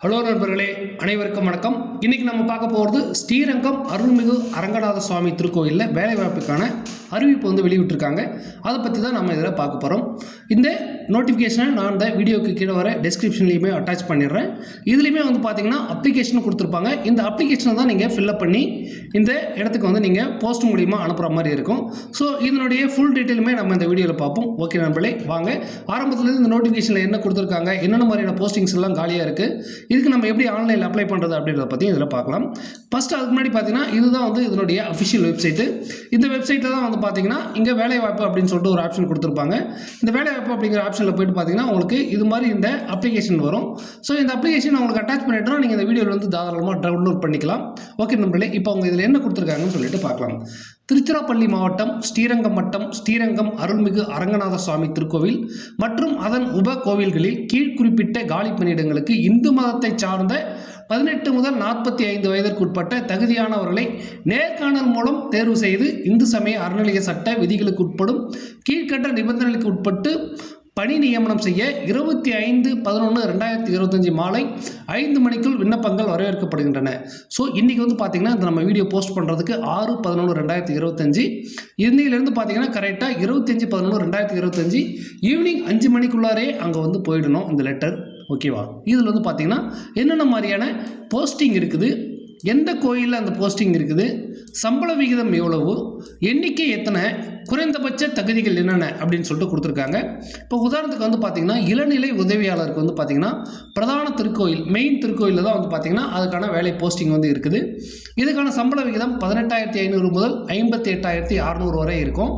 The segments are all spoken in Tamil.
ஹலோ நண்பர்களே, அனைவருக்கும் வணக்கம். இன்னைக்கு நம்ம பார்க்க போகிறது ஸ்ரீரங்கம் அருள்மிகு அரங்கநாத சுவாமி திருக்கோயிலில் வேலைவாய்ப்புக்கான அறிவிப்பு வெளியிட்டிருக்காங்க. அதை பற்றி தான் நம்ம இதில் பார்க்க போகிறோம். இந்த நோட்டிஃபிகேஷனை நான் இந்த வீடியோக்கு கீழே வர டெஸ்கிரிப்ஷன்லையுமே அட்டாச் பண்ணிடுறேன். இதுலேயுமே பார்த்தீங்கன்னா அப்ளிகேஷன் கொடுத்துருப்பாங்க. இந்த அப்ளிகேஷனை தான் நீங்கள் ஃபில்அப் பண்ணி இந்த இடத்துக்கு நீங்கள் போஸ்ட் மூலிமா அனுப்புகிற மாதிரி இருக்கும். ஸோ இதனுடைய ஃபுல் டீட்டெயிலுமே நம்ம இந்த வீடியோவில் பார்ப்போம். ஓகே நண்பர்களே, வாங்க ஆரம்பத்துலேருந்து இந்த நோட்டிஃபிகேஷனில் என்ன கொடுத்துருக்காங்க, என்னென்ன மாதிரியான போஸ்டிங்ஸ் எல்லாம் காலியாக இருக்குது, இதுக்கு நம்ம எப்படி ஆன்லைனில் அப்ளை பண்ணுறது அப்படின்றத பற்றி இதில் பார்க்கலாம். ஃபஸ்ட்டு அதுக்கு முன்னாடி பார்த்தீங்கன்னா இதுதான் இதனுடைய அஃபிஷியல் வெப்சைட்டு. இந்த வெப்சைட்டில் தான் பார்த்தீங்கன்னா இங்கே வேலைவாய்ப்பு அப்படின்னு சொல்லிட்டு ஒரு ஆப்ஷன் கொடுத்துருப்பாங்க. இந்த வேலைவாய்ப்பு அப்படிங்கிற ஆப்ஷனில் போய்ட்டு பார்த்தீங்கன்னா உங்களுக்கு இது மாதிரி இந்த அப்ளிகேஷன் வரும். ஸோ இந்த அப்ளிகேஷன் உங்களுக்கு அட்டாச் பண்ணிட்டோம்னா நீங்கள் இந்த வீடியோவில் தாராளமாக டவுன்லோட் பண்ணிக்கலாம். ஓகே நண்பர்களே, இப்போ அவங்க இதில் என்ன கொடுத்துருக்காங்கன்னு சொல்லிட்டு பார்க்கலாம். திருச்சிராப்பள்ளி மாவட்டம் ஸ்ரீரங்கம் வட்டம் ஸ்ரீரங்கம் அருள்மிகு அரங்கநாத சுவாமி திருக்கோவில் மற்றும் அதன் உப கோவில்களில் கீழ்குறிப்பிட்ட காலி பணியிடங்களுக்கு இந்து மதத்தை சார்ந்த 18 முதல் 45 வயதிற்குட்பட்ட தகுதியானவர்களை நேர்காணல் மூலம் தேர்வு செய்து இந்து சமய அறநிலைய சட்ட விதிகளுக்கு உட்படும் கீழ்கண்ட நிபந்தனைகளுக்கு உட்பட்டு பணி நியமனம் செய்ய 25/11/2025 மாலை 5 மணிக்குள் விண்ணப்பங்கள் வரவேற்கப்படுகின்றன. ஸோ இன்றைக்கி பார்த்தீங்கன்னா இந்த நம்ம வீடியோ போஸ்ட் பண்ணுறதுக்கு 6/11/2025, இன்னையிலேருந்து பார்த்தீங்கன்னா கரெக்டாக 25/11/2025 ஈவினிங் 5 மணிக்குள்ளாரே அங்கே போயிடணும் இந்த லெட்டர். ஓகேவா? இதில் பார்த்தீங்கன்னா என்னென்ன மாதிரியான போஸ்டிங் இருக்குது, எந்த கோயிலில் அந்த போஸ்டிங் இருக்குது, சம்பள விகிதம் எவ்வளவு, எண்ணிக்கை எத்தனை, குறைந்தபட்ச தகுதிகள் என்னென்ன அப்படின்னு சொல்லிட்டு கொடுத்துருக்காங்க. இப்போ உதாரணத்துக்கு பார்த்தீங்கன்னா இளநிலை உதவியாளருக்கு பார்த்தீங்கன்னா பிரதான திருக்கோயில் மெயின் திருக்கோயிலில் தான் பார்த்தீங்கன்னா அதுக்கான வேலை போஸ்டிங் இருக்குது. இதுக்கான சம்பள விகிதம் 18,500 முதல் 58,600 வரை இருக்கும்.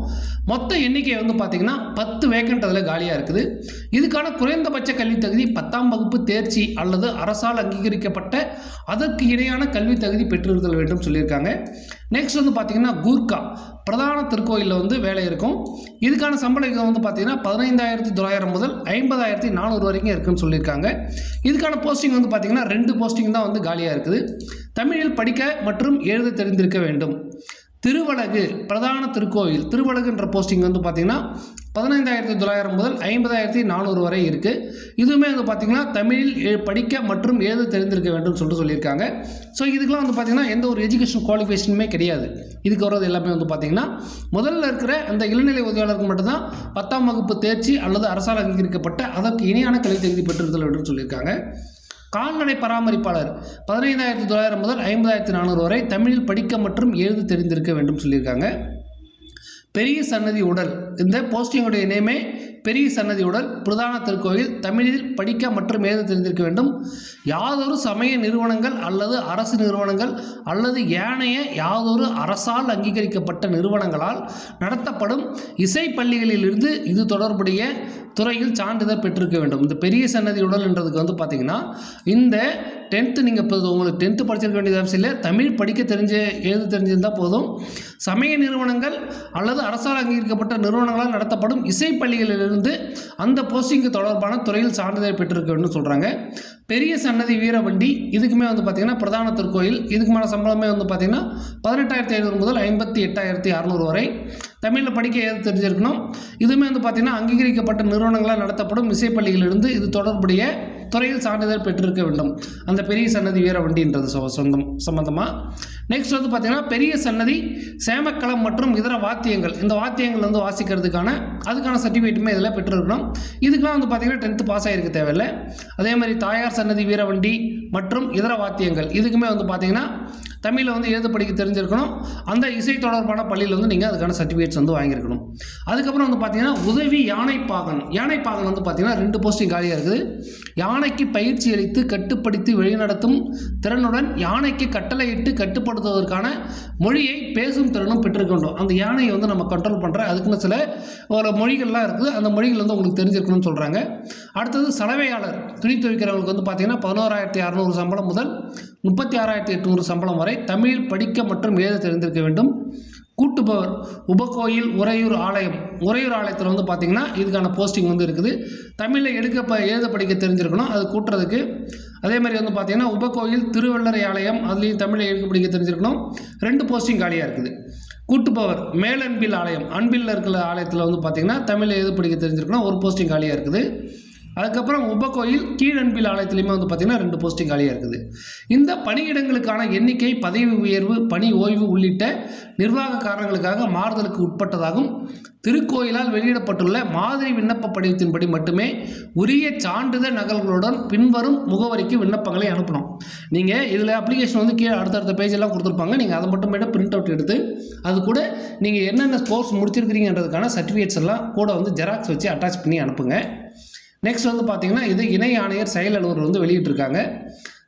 மொத்த எண்ணிக்கை பார்த்தீங்கன்னா 10 வேக்கண்ட் அதில் காலியாக இருக்குது. இதுக்கான குறைந்தபட்ச கல்வி தகுதி 10ஆம் வகுப்பு தேர்ச்சி அல்லது அரசால் அங்கீகரிக்கப்பட்ட அதற்கு இணையான கல்வி தகுதி பெற்றிருத்தல் வேண்டும் சொல்லியிருக்காங்க. நெக்ஸ்ட் பார்த்தீங்கன்னா கூர்க்கா பிரதான திருக்கோயிலில் வேலை இருக்கும். இதுக்கான சம்பள விகிதம் பார்த்தீங்கன்னா 15,900 முதல் 50,400 வரைக்கும் இருக்குன்னு சொல்லியிருக்காங்க. இதுக்கான போஸ்டிங் பார்த்தீங்கன்னா 2 போஸ்டிங் தான் காலியாக இருக்குது. தமிழில் படிக்க மற்றும் எழுத தெரிந்திருக்க வேண்டும். திருவலகு பிரதான திருக்கோயில் திருவலகுன்ற போஸ்டிங் பார்த்தீங்கன்னா 15,900 முதல் 50,400 வரை இருக்குது. இதுவுமே பார்த்தீங்கன்னா தமிழில் படிக்க மற்றும் எழுத தெரிந்திருக்க வேண்டும் சொல்லியிருக்காங்க. ஸோ இதுக்கெல்லாம் பார்த்தீங்கன்னா எந்த ஒரு எஜுகேஷன் குவாலிஃபிகேஷனுமே கிடையாது. இதுக்கு வர்றது எல்லாமே பார்த்தீங்கன்னா முதல்ல இருக்கிற அந்த இளநிலை உதவியாளருக்கு மட்டும்தான் 10ஆம் வகுப்பு தேர்ச்சி அல்லது அரசால் அங்கீகரிக்கப்பட்ட அதற்கு இணையான கல்வி தகுதி பெற்றிருத்தல் வேண்டும் சொல்லியிருக்காங்க. கால்நடை பராமரிப்பாளர் 15,900 முதல் 50,400 வரை தமிழில் படிக்க மற்றும் எழுத தெரிந்திருக்க வேண்டும் சொல்லியிருக்காங்க. பெரிய சன்னதி உடல் இந்த போஸ்டிங்குடைய நேமே பெரிய சன்னதி உடல் பிரதான திருக்கோயில் தமிழில் படிக்க மற்றும் எழுத தெரிந்திருக்க வேண்டும். யாதொரு சமய நிறுவனங்கள் அல்லது அரசு நிறுவனங்கள் அல்லது ஏனைய யாதொரு அரசால் அங்கீகரிக்கப்பட்ட நிறுவனங்களால் நடத்தப்படும் இசை பள்ளிகளிலிருந்து இது தொடர்புடைய துறையில் சான்றிதழ் பெற்றிருக்க வேண்டும். இந்த பெரிய சன்னதி உடல் என்றதுக்கு பார்த்தீங்கன்னா இந்த 10th நீங்கள் இப்போ உங்களுக்கு 10th படிச்சிருக்க வேண்டியது அவசியம் இல்லை. தமிழ் படிக்க எழுத தெரிஞ்சிருந்தால் போதும். சமய நிறுவனங்கள் அல்லது அரசால் அங்கீகரிக்கப்பட்ட நிறுவனங்களால் நடத்தப்படும் இசை பள்ளிகளிலிருந்து அந்த போஸ்டிங்கு தொடர்பான துறையில் சான்றிதழ் பெற்றிருக்க வேண்டும் சொல்கிறாங்க. பெரிய சன்னதி வீரவண்டி இதுக்குமே பார்த்தீங்கன்னா பிரதான திருக்கோயில் இதுக்குமான சம்பளமே பார்த்தீங்கன்னா 18,500 முதல் 58,600 வரை. தமிழில் படிக்க எழுத தெரிஞ்சிருக்கணும். இதுவுமே பார்த்தீங்கன்னா அங்கீகரிக்கப்பட்ட நிறுவனங்களால் நடத்தப்படும் இசைப்பள்ளிகளிலிருந்து இது தொடர்புடைய துறையில் சான்றிதழ் பெற்றிருக்க வேண்டும். அந்த பெரிய சன்னதி வீரவண்டின்றது சம்பந்தமாக. நெக்ஸ்ட் பார்த்தீங்கன்னா பெரிய சன்னதி சேமக்களம் மற்றும் இதர வாத்தியங்கள் இந்த வாத்தியங்கள் வாசிக்கிறதுக்கான அதுக்கான சர்டிஃபிகேட்டுமே இதில் பெற்றிருக்கணும். இதுக்கெல்லாம் பார்த்தீங்கன்னா 10th பாஸ் ஆகிருக்க தேவையில்லை. அதே மாதிரி தாயார் சன்னதி வீரவண்டி மற்றும் இதர வாத்தியங்கள் இதுக்குமே பார்த்தீங்கன்னா தமிழில் எழுத படிக்க தெரிஞ்சிருக்கணும். அந்த இசை தொடர்பான பள்ளியில் நீங்கள் அதுக்கான சர்டிஃபிகேட்ஸ் வாங்கியிருக்கணும். அதுக்கப்புறம் பார்த்தீங்கன்னா உதவி யானைப்பாகன் பார்த்தீங்கன்னா 2 போஸ்டிங் காலியாக இருக்குது. யானைக்கு பயிற்சி அளித்து கட்டுப்படுத்தி வழிநடத்தும் திறனுடன் யானைக்கு கட்டளையிட்டு கட்டுப்படுத்துவதற்கான மொழியை பேசும் திறனும் பெற்றிருக்க வேண்டும். அந்த யானையை நம்ம கண்ட்ரோல் பண்ணுற அதுக்குன்னு சில ஒரு மொழிகள்லாம் இருக்குது. அந்த மொழிகள் உங்களுக்கு தெரிஞ்சிருக்கணும்னு சொல்கிறாங்க. அடுத்தது சலவையாளர் துணி துவைக்கிறவங்களுக்கு பார்த்தீங்கன்னா 11,600 சம்பளம் முதல் 36,800 சம்பளம் வரை தமிழில் படிக்க மற்றும் எழுத தெரிந்திருக்க வேண்டும். கூட்டுபவர் உபகோயில் உறையூர் ஆலயத்தில் பார்த்தீங்கன்னா இதுக்கான போஸ்டிங் இருக்குது. தமிழில் எழுத படிக்க தெரிஞ்சிருக்கணும் அது கூட்டுறதுக்கு. அதே மாதிரி பார்த்தீங்கன்னா உபகோயில் திருவள்ளரை ஆலயம் அதுலேயும் தமிழில் எழுத படிக்க தெரிஞ்சிருக்கணும். 2 போஸ்டிங் காலியாக இருக்குது. கூட்டுபவர் மேலன்பில் ஆலயம் அன்பில் இருக்கிற ஆலயத்தில் பார்த்தீங்கன்னா தமிழில் எழுத படிக்க தெரிஞ்சிருக்கணும். 1 போஸ்டிங் காலியாக இருக்குது. அதுக்கப்புறம் உபகோயில் கீழன்பில் ஆலயத்திலையுமே வந்து பார்த்திங்கன்னா 2 போஸ்டிங் காலியாக இருக்குது. இந்த பணியிடங்களுக்கான எண்ணிக்கை, பதவி உயர்வு, பணி ஓய்வு உள்ளிட்ட நிர்வாக காரணங்களுக்காக மாறுதலுக்கு உட்பட்டதாகும். திருக்கோயிலால் வெளியிடப்பட்டுள்ள மாதிரி விண்ணப்ப படிவத்தின்படி மட்டுமே உரிய சான்றிதழ் நகல்களுடன் பின்வரும் முகவரிக்கு விண்ணப்பங்களை அனுப்பணும். நீங்கள் இதில் அப்ளிகேஷன் வந்து கீழே அடுத்தடுத்த பேஜெல்லாம் கொடுத்துருப்பாங்க. நீங்கள் அதை மட்டுமே பிரிண்ட் அவுட் எடுத்து அது கூட நீங்கள் என்னென்ன கோர்ஸ் முடிச்சிருக்கிறீங்கன்றதுக்கான சர்டிஃபிகேட்ஸ் எல்லாம் கூட வந்து ஜெராக்ஸ் வச்சு அட்டாச் பண்ணி அனுப்புங்க. நெக்ஸ்ட் வந்து பார்த்தீங்கன்னா இது இணை ஆணையர் செயல் அலுவலர் வந்து வெளியிட்டிருக்காங்க.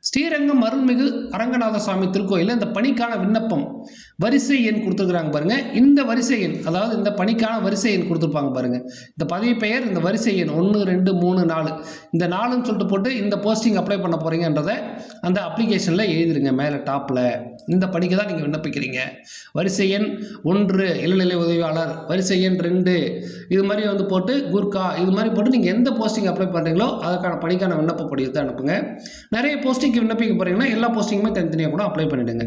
ஸ்ரீரங்கம் அருள்மிகு அரங்கநாத சுவாமி திருக்கோயிலில் இந்த பணிக்கான விண்ணப்பம் வரிசை எண் கொடுத்துருக்குறாங்க பாருங்க. இந்த வரிசை எண், அதாவது இந்த பணிக்கான வரிசை எண் கொடுத்துருப்பாங்க பாருங்க. இந்த பதவி பெயர், இந்த வரிசை எண் 1 2 3 4 இந்த 4ன்னு சொல்லிட்டு போட்டு இந்த போஸ்டிங் அப்ளை பண்ண போறீங்கன்றதை அந்த அப்ளிகேஷனில் எழுதிருங்க. மேலே டாப்பில் இந்த பணிக்கு தான் நீங்கள் விண்ணப்பிக்கிறீங்க. வரிசை எண் 1 இளநிலை உதவியாளர், வரிசை எண் 2 இது மாதிரி வந்து போட்டு குர்கா இது மாதிரி போட்டு நீங்கள் எந்த போஸ்டிங் அப்ளை பண்ணுறீங்களோ அதுக்கான பணிக்கான விண்ணப்ப படிவத்தை அனுப்புங்க. நிறைய போஸ்டிங்க்கு விண்ணப்பிக்க போகிறீங்கன்னா எல்லா போஸ்டிங்குமே தனித்தனியாக கூட அப்ளை பண்ணிவிடுங்க.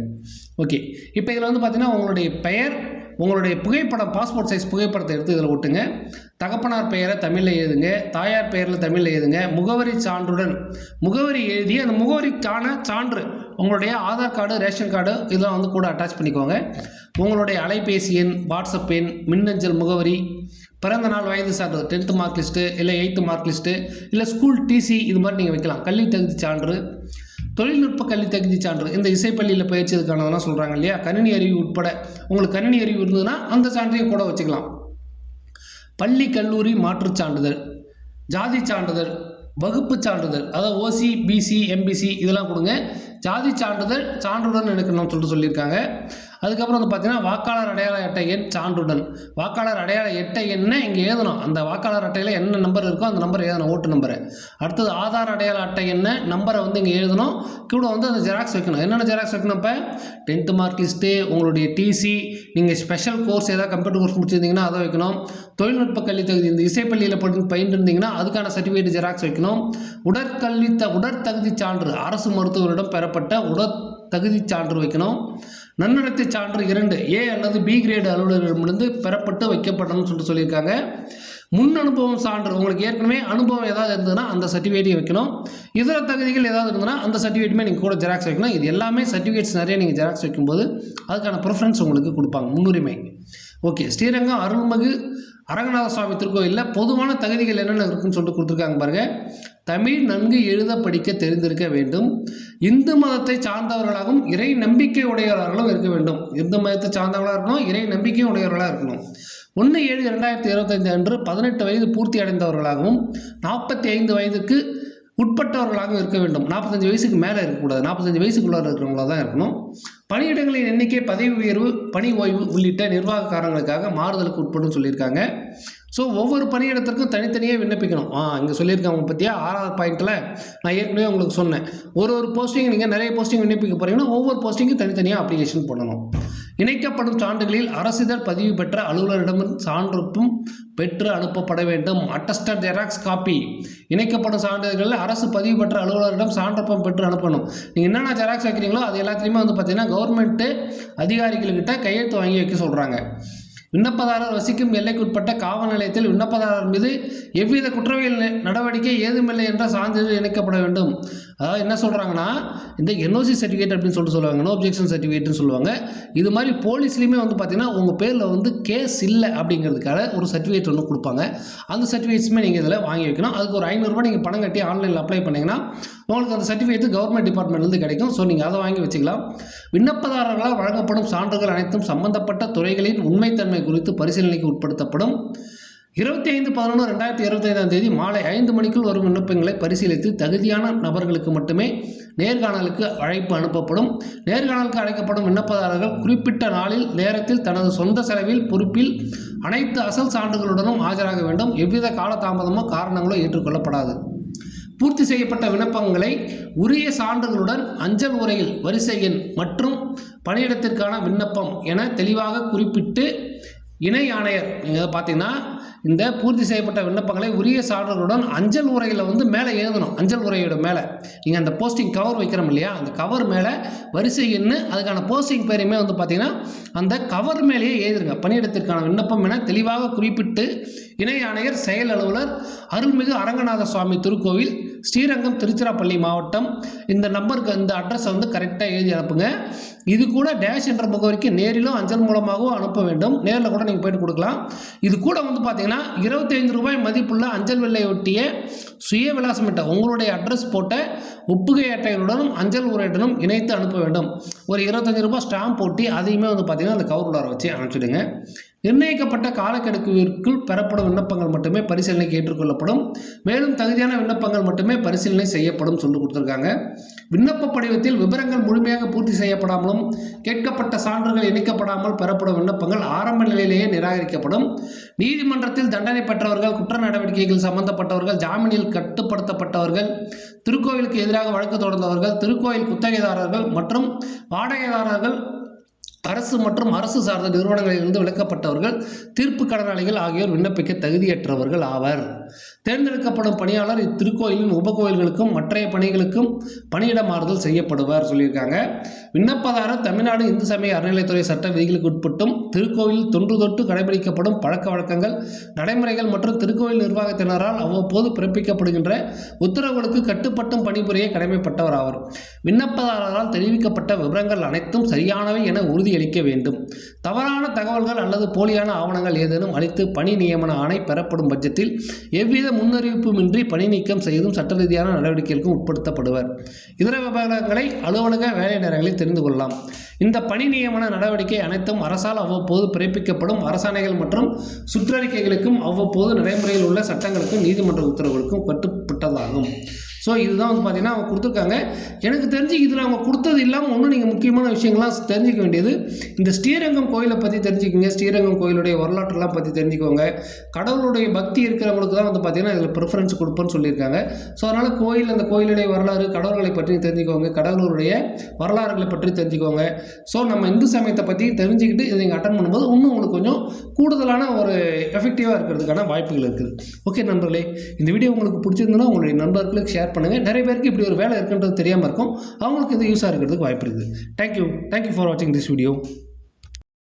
ஓகே, இப்போ இதில் வந்து பார்த்தீங்கன்னா உங்களுடைய பெயர், உங்களுடைய புகைப்படம், பாஸ்போர்ட் சைஸ் புகைப்படத்தை எடுத்து இதில் ஒட்டுங்க. தகப்பனார் பெயரை தமிழில் எழுதுங்க, தாயார் பெயரில் தமிழில் எழுதுங்க. முகவரி சான்றுடன் முகவரி எழுதி அந்த முகவரிக்கான சான்று உங்களுடைய ஆதார் கார்டு, ரேஷன் கார்டு இதெல்லாம் வந்து கூட அட்டாச் பண்ணிக்கோங்க. உங்களுடைய அலைபேசி எண், வாட்ஸ்அப் எண், மின்னஞ்சல் முகவரி, பிறந்த நாள், வயது சான்றிதழ், 10th மார்க் லிஸ்ட்டு இல்லை 8th மார்க் லிஸ்ட்டு இல்லை ஸ்கூல் டிசி இது மாதிரி நீங்கள் வைக்கலாம். கல்வி தகுதி சான்று, தொழில்நுட்ப கல்வி தகுதி சான்று, இந்த இசைப்பள்ளியில் பயிற்சியதுக்கானதெல்லாம் சொல்கிறாங்க இல்லையா, கணினி அறிவு உட்பட உங்களுக்கு கணினி அறிவு இருந்ததுன்னா அந்த சான்றையும் கூட வச்சுக்கலாம். பள்ளி கல்லூரி மாற்றுச் சான்றிதழ், ஜாதி சான்றிதழ், வகுப்பு சான்றிதழ், அதாவது ஓசி, பிசி, எம்பிசி இதெல்லாம் கொடுங்க. ஜாதி சான்றிதழ் சான்றுடன் எடுக்கணும்னு சொல்லிட்டு சொல்லியிருக்காங்க. அதுக்கப்புறம் வந்து பார்த்தீங்கன்னா வாக்காளர் அடையாள அட்டை எண் சான்றுடன், வாக்காளர் அடையாள அட்டை எண்ணை இங்கே எழுதணும். அந்த வாக்காளர் அட்டையில் என்ன நம்பர் இருக்கோ அந்த நம்பர் எழுதணும், ஓட்டு நம்பரை. அடுத்தது ஆதார் அடையாள அட்டை எண்ணை நம்பரை வந்து இங்கே எழுதணும். கூட வந்து அந்த ஜெராக்ஸ் வைக்கணும். என்னென்ன ஜெராக்ஸ் வைக்கணும்? இப்போ 10th மார்க் லிஸ்ட்டு, உங்களுடைய டிசி, நீங்கள் ஸ்பெஷல் கோர்ஸ் ஏதாவது கம்ப்யூட்டர் கோர்ஸ் முடிச்சிருந்தீங்கன்னா அதை வைக்கணும். தொழில்நுட்ப கல்வி தகுதி, இந்த இசைப்பள்ளியில் பயின்றிருந்தீங்கன்னா அதுக்கான சர்டிஃபிகேட் ஜெராக்ஸ் வைக்கணும். உடற்தகுதி சான்று, அரசு மருத்துவரிடம் பெறப்பட்ட உடற்தகுதி சான்று வைக்கணும். நன்னடத்தை சான்று 2 ஏ அல்லது பி கிரேடு அலுவலரிடமிருந்து பெறப்பட்டு வைக்கப்படணும்னு சொல்லிட்டு சொல்லியிருக்காங்க. முன் அனுபவம் சான்று, உங்களுக்கு ஏற்கனவே அனுபவம் ஏதாவது இருந்ததுன்னா அந்த சர்டிஃபிகேட்டையும் வைக்கணும். இதர தகுதிகள் ஏதாவது இருந்ததுன்னா அந்த சர்டிஃபிகேட்டுமே நீங்கள் கூட ஜெராக்ஸ் வைக்கணும். இது எல்லாமே சர்டிஃபிகேட்ஸ் நிறைய நீங்கள் ஜெராக்ஸ் வைக்கும்போது அதுக்கான ப்ரிஃபரன்ஸ் உங்களுக்கு கொடுப்பாங்க, முன்னுரிமை. ஓகே, ஸ்ரீரங்கம் அருள்மிகு அரங்கநாத சுவாமி திருக்கோயிலில் பொதுவான தகுதிகள் என்னென்ன இருக்குன்னு சொல்லிட்டு கொடுத்துருக்காங்க பாருங்கள். தமிழ் நன்கு எழுத படிக்க தெரிந்திருக்க வேண்டும். இந்து மதத்தை சார்ந்தவர்களாகவும் இறை நம்பிக்கை உடையவர்களும் இருக்க வேண்டும். இந்து மதத்தை சார்ந்தவர்களாக இருக்கணும், இறை நம்பிக்கை உடையவர்களாக இருக்கணும். 1/7/2025 அன்று 18 வயது பூர்த்தி அடைந்தவர்களாகவும் 45 வயதுக்கு உட்பட்டவர்களாகவும் இருக்க வேண்டும். 45 வயசுக்கு மேலே இருக்கக்கூடாது, 45 வயசுக்குள்ளார இருக்கிறவங்களா தான் இருக்கணும். பணியிடங்களின் எண்ணிக்கை, பதவி உயர்வு, பணி ஓய்வு உள்ளிட்ட நிர்வாக காரணங்களுக்காக மாறுதலுக்கு உட்படும் சொல்லியிருக்காங்க. ஸோ ஒவ்வொரு பணியிடத்திற்கும் தனித்தனியாக விண்ணப்பிக்கணும். இங்கே சொல்லியிருக்காங்க பற்றியா 6வது பாயிண்ட்டில் நான் ஏற்கனவே உங்களுக்கு சொன்னேன். ஒரு போஸ்டிங் நீங்கள் நிறைய போஸ்டிங் விண்ணப்பிக்க போகிறீங்கன்னா ஒவ்வொரு போஸ்டிங்கும் தனித்தனியாக அப்ளிகேஷன் பண்ணணும். இணைக்கப்படும் சான்றுகளில் அரசிதழ் பதிவு பெற்ற அலுவலரிடம் சான்றுப்பும் பெற்று அனுப்பப்பட வேண்டும். அட்டஸ்டட் ஜெராக்ஸ் காப்பி, இணைக்கப்படும் சான்றிதழ்களில் அரசு பதிவு பெற்ற அலுவலரிடம் சான்றுப்பம் பெற்று அனுப்பணும். நீங்கள் என்னென்ன ஜெராக்ஸ் வைக்கிறீங்களோ அது எல்லாத்துலேயுமே வந்து பார்த்தீங்கன்னா கவர்மெண்ட்டு அதிகாரிகள்கிட்ட கையெழுத்து வாங்கி வைக்க சொல்கிறாங்க. விண்ணப்பதாரர் வசிக்கும் எல்லைக்குட்பட்ட காவல் நிலையத்தில் விண்ணப்பதாரர் மீது எவ்வித குற்றவியல் நடவடிக்கை ஏதுமில்லை என்ற சான்றிதழ் இணைக்கப்பட வேண்டும். அதாவது என்ன சொல்கிறாங்கன்னா, இந்த என்ஓசி சர்டிஃபிகேட் அப்படின்னு சொல்லுவாங்க, நோ அப்ஜெக்ஷன் சர்டிஃபிகேட்னு சொல்லுவாங்க. இது மாதிரி போலீஸ்லேயுமே வந்து பார்த்தீங்கன்னா உங்கள் பேரில் வந்து கேஸ் இல்லை அப்படிங்கிறதுக்காக ஒரு சர்டிஃபிகேட் ஒன்று கொடுப்பாங்க. அந்த சர்டிஃபிகேட்ஸுமே நீங்கள் இதில் வாங்கி வைக்கணும். அதுக்கு ஒரு 500 ரூபாய் நீங்கள் பணம் கட்டி ஆன்லைனில் அப்ளை பண்ணிங்கன்னா உங்களுக்கு அந்த சர்டிஃபிகேட் கவர்மெண்ட் டிபார்ட்மெண்ட்லேருந்து கிடைக்கும். ஸோ நீங்கள் அதை வாங்கி வச்சுக்கலாம். விண்ணப்பதாரர்களால் வழங்கப்படும் சான்றுகள் அனைத்தும் சம்பந்தப்பட்ட துறைகளின் உண்மைத்தன்மை குறித்து பரிசீலனைக்கு உட்படுத்தப்படும். 25/11/2025 மாலை 5 மணிக்குள் வரும் விண்ணப்பங்களை பரிசீலித்து தகுதியான நபர்களுக்கு மட்டுமே நேர்காணலுக்கு அழைப்பு அனுப்பப்படும். நேர்காணலுக்கு அழைக்கப்படும் விண்ணப்பதாரர்கள் குறிப்பிட்ட நாளில் நேரத்தில் தனது சொந்த செலவில் பொறுப்பில் அனைத்து அசல் சான்றுகளுடனும் ஆஜராக வேண்டும். எவ்வித காலதாமதமோ காரணங்களோ ஏற்றுக்கொள்ளப்படாது. பூர்த்தி செய்யப்பட்ட விண்ணப்பங்களை உரிய சான்றுகளுடன் அஞ்சல் உரையில் வரிசை எண் மற்றும் பணியிடத்திற்கான விண்ணப்பம் என தெளிவாக குறிப்பிட்டு இணை ஆணையர் நீங்கள் பார்த்தீங்கன்னா இந்த பூர்த்தி செய்யப்பட்ட விண்ணப்பங்களை உரிய சான்றுகளுடன் அஞ்சல் உரையில் வந்து மேலே எழுதணும். அஞ்சல் உரையோட மேலே நீங்கள் அந்த போஸ்டிங் கவர் வைக்கிறோம் இல்லையா, அந்த கவர் மேலே வரிசை எண்ணு அதுக்கான போஸ்டிங் பேரையுமே வந்து பார்த்தீங்கன்னா அந்த கவர் மேலேயே எழுதுருங்க. பணியிடத்திற்கான விண்ணப்பம் என தெளிவாக குறிப்பிட்டு இணை ஆணையர் செயல் அலுவலர் அருள்மிகு அரங்கநாத சுவாமி திருக்கோவில் ஸ்ரீரங்கம் திருச்சிராப்பள்ளி மாவட்டம் இந்த நம்பருக்கு இந்த அட்ரஸை வந்து கரெக்டாக எழுதி அனுப்புங்க. இது கூட டேஷ் என்ற முகவரிக்கு நேரிலும் அஞ்சல் மூலமாகவும் அனுப்ப வேண்டும். நேரில் கூட நீங்கள் போய்ட்டு கொடுக்கலாம். இது கூட வந்து பார்த்தீங்கன்னா 25 ரூபாய் மதிப்புள்ள அஞ்சல் வெள்ளை ஒட்டிய சுய விலாசமிட்ட உங்களுடைய அட்ரஸ் போட்ட ஒப்புகை அட்டைகளுடனும் அஞ்சல் உரையுடனும் இணைத்து அனுப்ப வேண்டும். ஒரு 25 ரூபாய் ஸ்டாம்ப் போட்டி அதையுமே வந்து பார்த்தீங்கன்னா அந்த கவர் உள்ளார வச்சு அனுப்பிச்சிடுங்க. நிர்ணயிக்கப்பட்ட காலக்கெடுக்கிற்குள் பெறப்படும் விண்ணப்பங்கள் மட்டுமே பரிசீலனைக்கு ஏற்றுக்கொள்ளப்படும். மேலும் தகுதியான விண்ணப்பங்கள் மட்டுமே பரிசீலனை செய்யப்படும் சொல்லி கொடுத்துருக்காங்க. விண்ணப்ப படிவத்தில் விவரங்கள் முழுமையாக பூர்த்தி செய்யப்படாமலும் கேட்கப்பட்ட சான்றுகள் இணைக்கப்படாமல் பெறப்படும் விண்ணப்பங்கள் ஆரம்ப நிலையிலேயே நிராகரிக்கப்படும். நீதிமன்றத்தில் தண்டனை பெற்றவர்கள், குற்ற நடவடிக்கைகள் சம்பந்தப்பட்டவர்கள், ஜாமீனில் கட்டுப்படுத்தப்பட்டவர்கள், திருக்கோயிலுக்கு எதிராக வழக்கு தொடர்ந்தவர்கள், திருக்கோயில் குத்தகைதாரர்கள் மற்றும் வாடகைதாரர்கள், அரசு மற்றும் அரசு சார்ந்த நிறுவனங்களிலிருந்து விலக்கப்பட்டவர்கள், தீர்ப்பு கடனாளிகள் ஆகியோர் விண்ணப்பிக்க தகுதியற்றவர்கள் ஆவர். தேர்ந்தெடுக்கப்படும் பணியாளர் இத்திருக்கோயிலின் உபகோயில்களுக்கும் மற்றைய பணிகளுக்கும் பணியிட மாறுதல் செய்யப்படுவார் சொல்லியிருக்காங்க. விண்ணப்பதாரர் தமிழ்நாடு இந்து சமய அறநிலையத்துறை சட்ட விதிகளுக்கு உட்பட்டும் திருக்கோயில் தொன்று தொட்டு கடைபிடிக்கப்படும் பழக்க வழக்கங்கள், நடைமுறைகள் மற்றும் திருக்கோயில் நிர்வாகத்தினரால் அவ்வப்போது பிறப்பிக்கப்படுகின்ற உத்தரவுகளுக்கு கட்டுப்பட்டும் பணிபுரிய கடமைப்பட்டவர் ஆவர். விண்ணப்பதாரரால் தெரிவிக்கப்பட்ட விவரங்கள் அனைத்தும் சரியானவை என உறுதியளிக்க வேண்டும். தவறான தகவல்கள் அல்லது போலியான ஆவணங்கள் ஏதேனும் அளித்து பணி நியமன ஆணை பெறப்படும் பட்சத்தில் எவ்வித முன்னறிவிப்புமின்றி பணி நீக்கம் செய்தும் சட்ட ரீதியான நடவடிக்கைகளுக்கும் உட்படுத்தப்படுவர். இதர விவரங்களை அலுவலக வேலை நேரங்களில் தெரிந்து கொள்ளலாம். இந்த பணி நியமன நடவடிக்கை அனைத்தும் அரசால் அவ்வப்போது பிறப்பிக்கப்படும் அரசாணைகள் மற்றும் சுற்றறிக்கைகளுக்கும் அவ்வப்போது நடைமுறையில் உள்ள சட்டங்களுக்கும் நீதிமன்ற உத்தரவுகளுக்கும் கட்டுப்பட்டதாகும். ஸோ இதுதான் வந்து பார்த்தீங்கன்னா அவங்க கொடுத்துருக்காங்க. எனக்கு தெரிஞ்சு இதில் அவங்க கொடுத்தது இல்லாமல் ஒன்றும் நீங்கள் முக்கியமான விஷயங்கள்லாம் தெரிஞ்சிக்க வேண்டியது, இந்த ஸ்ரீரங்கம் கோயிலை பற்றி தெரிஞ்சுக்கோங்க. ஸ்ரீரங்கம் கோயிலுடைய வரலாற்றுலாம் பற்றி தெரிஞ்சுக்கோங்க. கடவுளுடைய பக்தி இருக்கிறவங்களுக்கு தான் வந்து பார்த்தீங்கன்னா இதில் ப்ரிஃபரன்ஸ் கொடுப்போன்னு சொல்லியிருக்காங்க. ஸோ அதனால் கோயில் அந்த கோயிலுடைய வரலாறு, கடவுள்களை பற்றி தெரிஞ்சுக்கோங்க, கடவுளுடைய வரலாறுகளை பற்றி தெரிஞ்சுக்கோங்க. ஸோ நம்ம இந்து சமயத்தை பற்றி தெரிஞ்சுக்கிட்டு இதை நீங்கள் அட்டன் பண்ணும்போது இன்னும் உங்களுக்கு கொஞ்சம் கூடுதலான ஒரு எஃபெக்டிவாக இருக்கிறதுக்கான வாய்ப்புகள் இருக்குது. ஓகே நண்பர்களே, இந்த வீடியோ உங்களுக்கு பிடிச்சிருந்ததுன்னா உங்களுடைய நண்பர்களுக்கு ஷேர் பண்ணுங்கள். நிறைய பேருக்கு இப்படி ஒரு வேலை இருக்குன்றது தெரியாமல் இருக்கும், அவங்களுக்கு இது யூஸாக இருக்கிறதுக்கு வாய்ப்பு இருக்குது. தேங்க்யூ ஃபார் வாட்சிங் திஸ் வீடியோ.